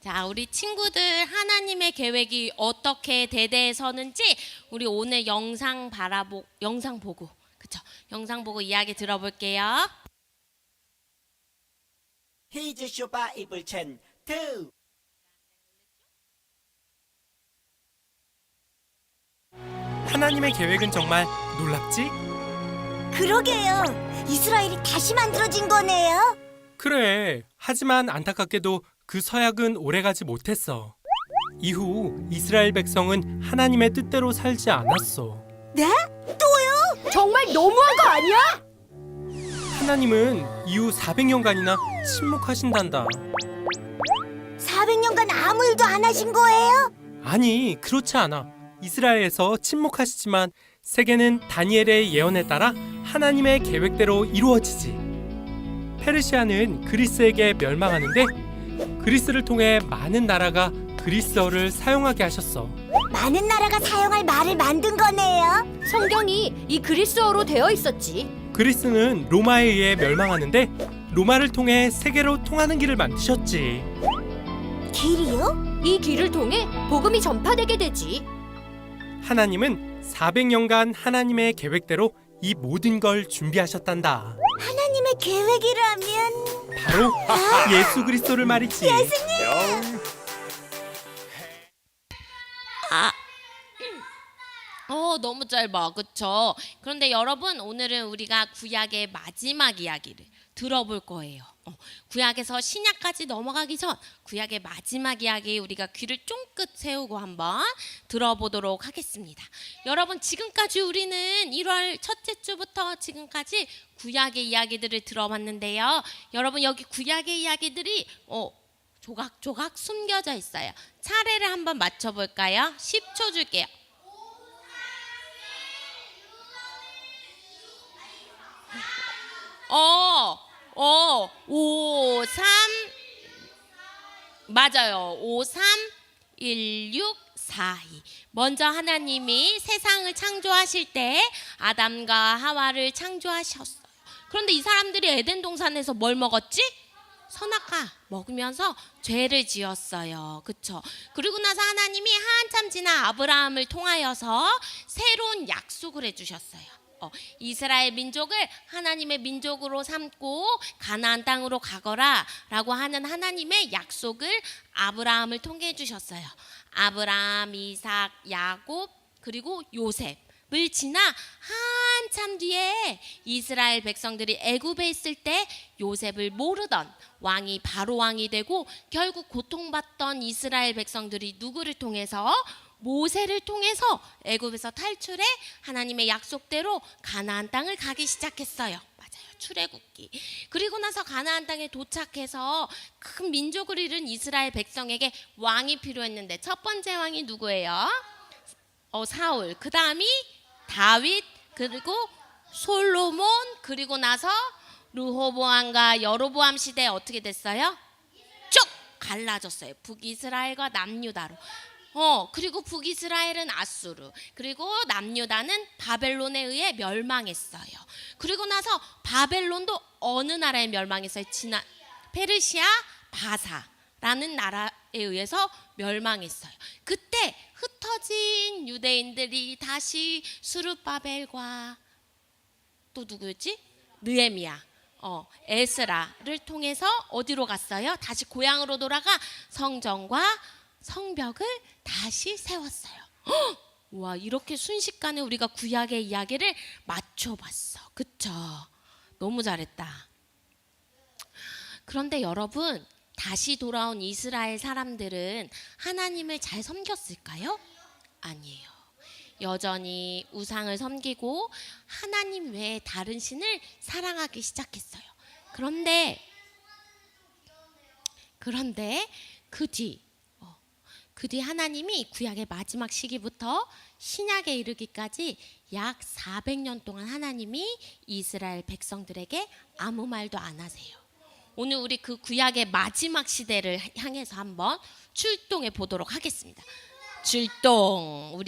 자, 우리 친구들 하나님의 계획이 어떻게 대대해서는지 우리 오늘 영상 보고 그쵸? 영상 보고 이야기 들어볼게요. Here's your Bible chen 2. 하나님의 계획은 정말 놀랍지? 그러게요. 이스라엘이 다시 만들어진 거네요. 그래. 하지만 안타깝게도 그 서약은 오래가지 못했어. 이후 이스라엘 백성은 하나님의 뜻대로 살지 않았어. 네? 또요? 정말 너무한 거 아니야? 하나님은 이후 400년간이나 침묵하신단다. 400년간 아무 일도 안 하신 거예요? 아니, 그렇지 않아. 이스라엘에서 침묵하시지만 세계는 다니엘의 예언에 따라 하나님의 계획대로 이루어지지. 페르시아는 그리스에게 멸망하는데 그리스를 통해 많은 나라가 그리스어를 사용하게 하셨어. 많은 나라가 사용할 말을 만든 거네요. 성경이 이 그리스어로 되어 있었지. 그리스는 로마에 의해 멸망하는데 로마를 통해 세계로 통하는 길을 만드셨지. 길이요? 이 길을 통해 복음이 전파되게 되지. 하나님은 400년간 하나님의 계획대로 이 모든 걸 준비하셨단다. 하나님의 계획이라면 바로 예수 그리스도를 말이지. 너무 짧아, 그쵸? 그런데 여러분, 오늘은 우리가 구약의 마지막 이야기를 들어볼 거예요. 구약에서 신약까지 넘어가기 전 구약의 마지막 이야기 우리가 귀를 쫑긋 세우고 한번 들어보도록 하겠습니다. 여러분, 지금까지 우리는 1월 첫째 주부터 지금까지 구약의 이야기들을 들어봤는데요. 여러분, 여기 구약의 이야기들이 조각조각 숨겨져 있어요. 차례를 한번 맞춰볼까요? 10초 줄게요. 5, 3 맞아요. 5, 3 1, 6, 4, 2. 먼저 하나님이 세상을 창조하실 때 아담과 하와를 창조하셨어요. 그런데 이 사람들이 에덴 동산에서 뭘 먹었지? 선악과 먹으면서 죄를 지었어요. 그쵸? 그리고 나서 하나님이 한참 지나 아브라함을 통하여서 새로운 약속을 해주셨어요. 이스라엘 민족을 하나님의 민족으로 삼고 가나안 땅으로 가거라 라고 하는 하나님의 약속을 아브라함을 통해 주셨어요. 아브라함, 이삭, 야곱 그리고 요셉을 지나 한참 뒤에 이스라엘 백성들이 애굽에 있을 때 요셉을 모르던 왕이 바로 왕이 되고 결국 고통받던 이스라엘 백성들이 누구를 통해서? 모세를 통해서 애굽에서 탈출해 하나님의 약속대로 가나안 땅을 가기 시작했어요. 맞아요. 출애굽기. 그리고 나서 가나안 땅에 도착해서 큰 민족을 이룬 이스라엘 백성에게 왕이 필요했는데 첫 번째 왕이 누구예요? 사울. 그 다음이 다윗 그리고 솔로몬 그리고 나서 르호보암과 여로보암 시대에 어떻게 됐어요? 쭉 갈라졌어요. 북이스라엘과 남유다로. 그리고 북이스라엘은 아수르 그리고 남유다는 바벨론에 의해 멸망했어요. 그리고 나서 바벨론도 어느 나라에 멸망했어요? 페르시아 바사라는 나라에 의해서 멸망했어요. 그때 흩어진 유대인들이 다시 수르바벨과 또 누구였지? 느헤미야 에스라를 통해서 어디로 갔어요? 다시 고향으로 돌아가 성전과 성벽을 다시 세웠어요. 와, 이렇게 순식간에 우리가 구약의 이야기를 맞춰봤어. 그쵸? 너무 잘했다. 그런데 여러분, 다시 돌아온 이스라엘 사람들은 하나님을 잘 섬겼을까요? 아니에요. 여전히 우상을 섬기고 하나님 외에 다른 신을 사랑하기 시작했어요. 그런데 그 뒤 하나님이 구약의 마지막 시기부터 신약에 이르기까지 약 400년 동안 하나님이 이스라엘 백성들에게 아무 말도 안 하세요. 오늘 우리 그 구약의 마지막 시대를 향해서 한번 출동해 보도록 하겠습니다. 출동.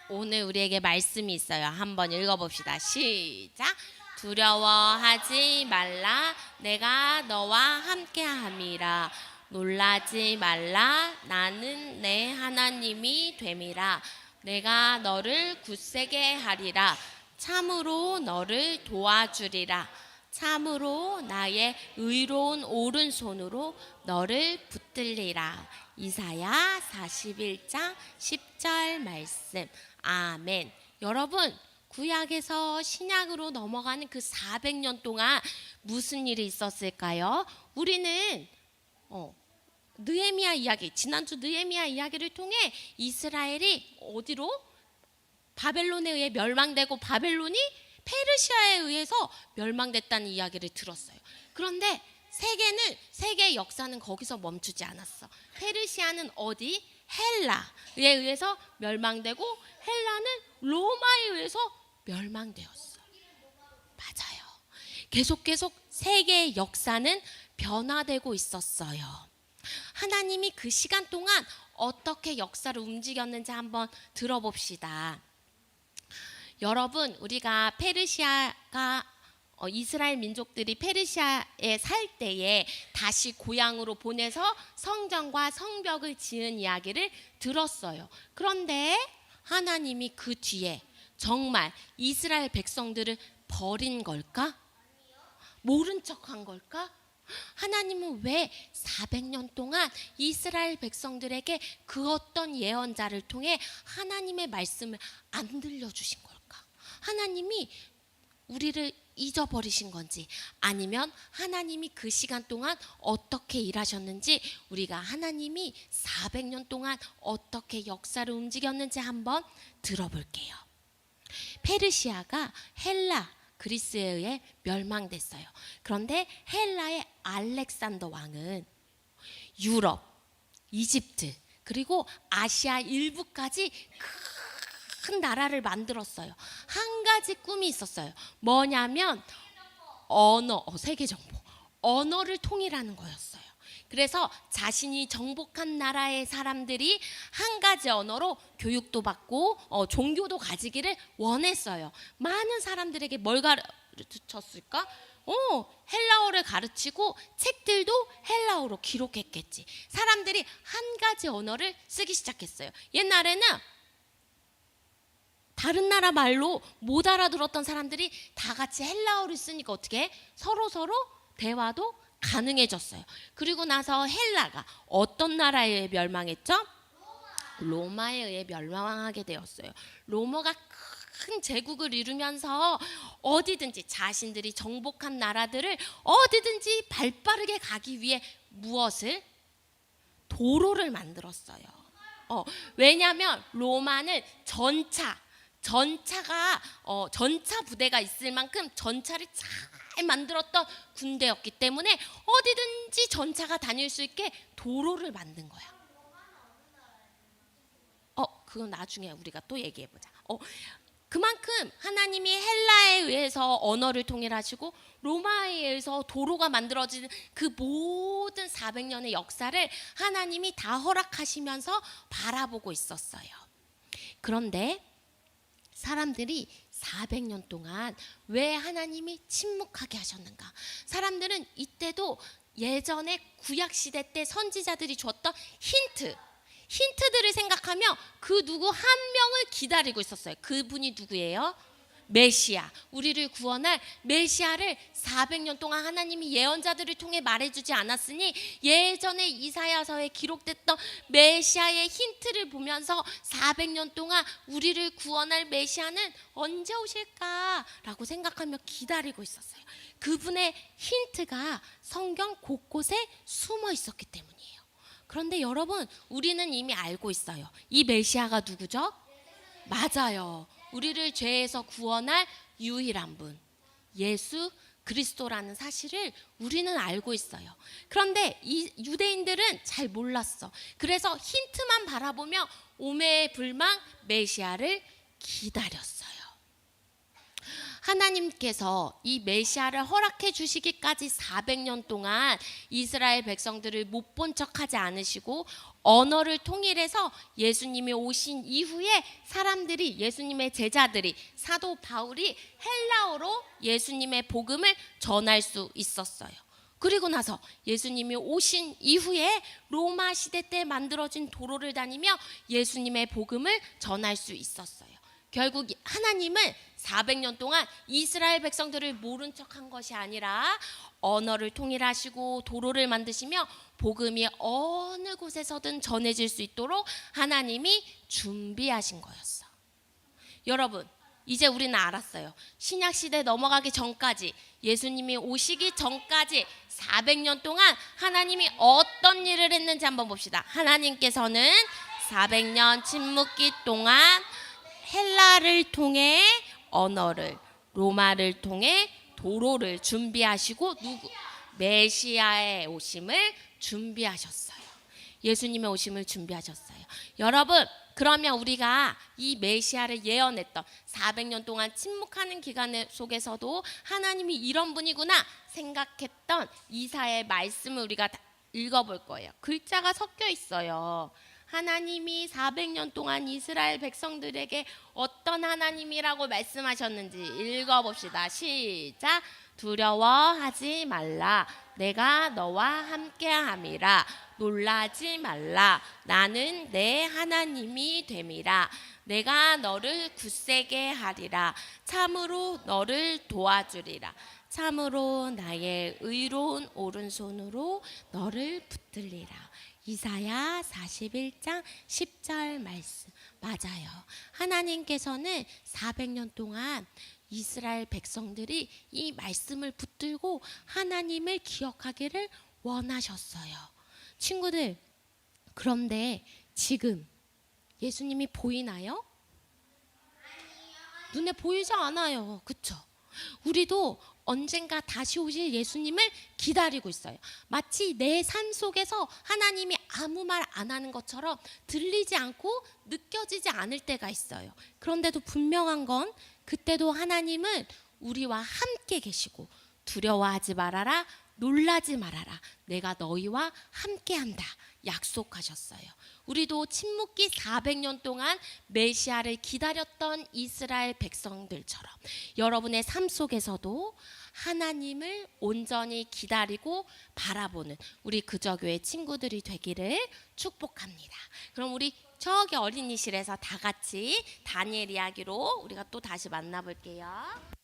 오늘 우리에게 말씀이 있어요. 한번 읽어봅시다. 시작. 두려워하지 말라. 내가 너와 함께함이라. 놀라지 말라. 나는 내 하나님이 됨이라. 내가 너를 굳세게 하리라. 참으로 너를 도와주리라. 참으로 나의 의로운 오른손으로 너를 붙들리라. 이사야 41장 10절 말씀. 아멘. 여러분, 구약에서 신약으로 넘어가는 그 400년 동안 무슨 일이 있었을까요? 우리는 느헤미야 이야기, 지난주 느헤미야 이야기를 통해 이스라엘이 어디로? 바벨론에 의해 멸망되고 바벨론이 페르시아에 의해서 멸망됐다는 이야기를 들었어요. 그런데 세계의 역사는 거기서 멈추지 않았어. 페르시아는 어디? 헬라에 의해서 멸망되고 헬라는 로마에 의해서 멸망되었어. 맞아요. 계속 세계의 역사는 변화되고 있었어요. 하나님이 그 시간 동안 어떻게 역사를 움직였는지 한번 들어봅시다. 여러분, 우리가 페르시아가 이스라엘 민족들이 페르시아에 살 때에 다시 고향으로 보내서 성전과 성벽을 지은 이야기를 들었어요. 그런데 하나님이 그 뒤에 정말 이스라엘 백성들을 버린 걸까? 모른 척한 걸까? 하나님은 왜 400년 동안 이스라엘 백성들에게 그 어떤 예언자를 통해 하나님의 말씀을 안 들려주신 걸까? 하나님이 우리를 잊어버리신 건지, 아니면 하나님이 그 시간 동안 어떻게 일하셨는지, 우리가 하나님이 400년 동안 어떻게 역사를 움직였는지 한번 들어볼게요. 페르시아가 헬라, 그리스에 의해 멸망됐어요. 그런데 헬라의 알렉산더 왕은 유럽, 이집트, 그리고 아시아 일부까지 큰 나라를 만들었어요. 한 가지 꿈이 있었어요. 뭐냐면 세계 정복, 언어를 통일하는 거였어요. 그래서 자신이 정복한 나라의 사람들이 한 가지 언어로 교육도 받고 종교도 가지기를 원했어요. 많은 사람들에게 뭘 가르쳤을까? 헬라어를 가르치고 책들도 헬라어로 기록했겠지. 사람들이 한 가지 언어를 쓰기 시작했어요. 옛날에는 다른 나라 말로 못 알아들었던 사람들이 다 같이 헬라어를 쓰니까 어떻게 서로 대화도 가능해졌어요. 그리고 나서 헬라가 어떤 나라에 의해 멸망했죠? 로마에 의해 멸망하게 되었어요. 로마가 큰 제국을 이루면서 어디든지 자신들이 정복한 나라들을 어디든지 발빠르게 가기 위해 무엇을? 도로를 만들었어요. 왜냐하면 로마는 전차 부대가 있을 만큼 전차를 잘 만들었던 군대였기 때문에 어디든지 전차가 다닐 수 있게 도로를 만든 거야. 그건 나중에 우리가 또 얘기해보자. 그만큼 하나님이 헬라에 의해서 언어를 통일하시고 로마에 의해서 도로가 만들어진 그 모든 400년의 역사를 하나님이 다 허락하시면서 바라보고 있었어요. 그런데 사람들이 400년 동안 왜 하나님이 침묵하게 하셨는가? 사람들은 이때도 예전에 구약시대 때 선지자들이 줬던 힌트들을 생각하며 그 누구 한 명을 기다리고 있었어요. 그분이 누구예요? 메시아, 우리를 구원할 메시아를 400년 동안 하나님이 예언자들을 통해 말해주지 않았으니 예전에 이사야서에 기록됐던 메시아의 힌트를 보면서 400년 동안 우리를 구원할 메시아는 언제 오실까라고 생각하며 기다리고 있었어요. 그분의 힌트가 성경 곳곳에 숨어 있었기 때문이에요. 그런데 여러분, 우리는 이미 알고 있어요. 이 메시아가 누구죠? 맞아요. 우리를 죄에서 구원할 유일한 분, 예수 그리스도라는 사실을 우리는 알고 있어요. 그런데 이 유대인들은 잘 몰랐어. 그래서 힌트만 바라보며 오매불망 메시아를 기다렸어요. 하나님께서 이 메시아를 허락해 주시기까지 400년 동안 이스라엘 백성들을 못 본 척하지 않으시고 언어를 통일해서 예수님이 오신 이후에 사람들이, 예수님의 제자들이, 사도 바울이 헬라어로 예수님의 복음을 전할 수 있었어요. 그리고 나서 예수님이 오신 이후에 로마 시대 때 만들어진 도로를 다니며 예수님의 복음을 전할 수 있었어요. 결국 하나님은 400년 동안 이스라엘 백성들을 모른 척한 것이 아니라 언어를 통일하시고 도로를 만드시며 복음이 어느 곳에서든 전해질 수 있도록 하나님이 준비하신 거였어. 여러분, 이제 우리는 알았어요. 신약 시대 넘어가기 전까지, 예수님이 오시기 전까지 400년 동안 하나님이 어떤 일을 했는지 한번 봅시다. 하나님께서는 400년 침묵기 동안 헬라를 통해 언어를, 로마를 통해 도로를 준비하시고 메시아의 오심을 준비하셨어요. 예수님의 오심을 준비하셨어요. 여러분, 그러면 우리가 이 메시아를 예언했던 400년 동안 침묵하는 기간 속에서도 하나님이 이런 분이구나 생각했던 이사야의 말씀을 우리가 읽어볼 거예요. 글자가 섞여 있어요. 하나님이 400년 동안 이스라엘 백성들에게 어떤 하나님이라고 말씀하셨는지 읽어봅시다. 시작. 두려워하지 말라. 내가 너와 함께함이라. 놀라지 말라. 나는 내 하나님이 됨이라. 내가 너를 굳세게 하리라. 참으로 너를 도와주리라. 참으로 나의 의로운 오른손으로 너를 붙들리라. 이사야 41장 10절 말씀 맞아요. 하나님께서는 400년 동안 이스라엘 백성들이 이 말씀을 붙들고 하나님을 기억하기를 원하셨어요. 친구들, 그런데 지금 예수님이 보이나요? 눈에 보이지 않아요. 그쵸? 우리도 언젠가 다시 오실 예수님을 기다리고 있어요. 마치 내 삶 속에서 하나님이 아무 말 안 하는 것처럼 들리지 않고 느껴지지 않을 때가 있어요. 그런데도 분명한 건 그때도 하나님은 우리와 함께 계시고 두려워하지 말아라, 놀라지 말아라. 내가 너희와 함께한다. 약속하셨어요. 우리도 침묵기 400년 동안 메시아를 기다렸던 이스라엘 백성들처럼 여러분의 삶 속에서도 하나님을 온전히 기다리고 바라보는 우리 그저교회 친구들이 되기를 축복합니다. 그럼 우리 저기 어린이실에서 다 같이 다니엘 이야기로 우리가 또 다시 만나볼게요.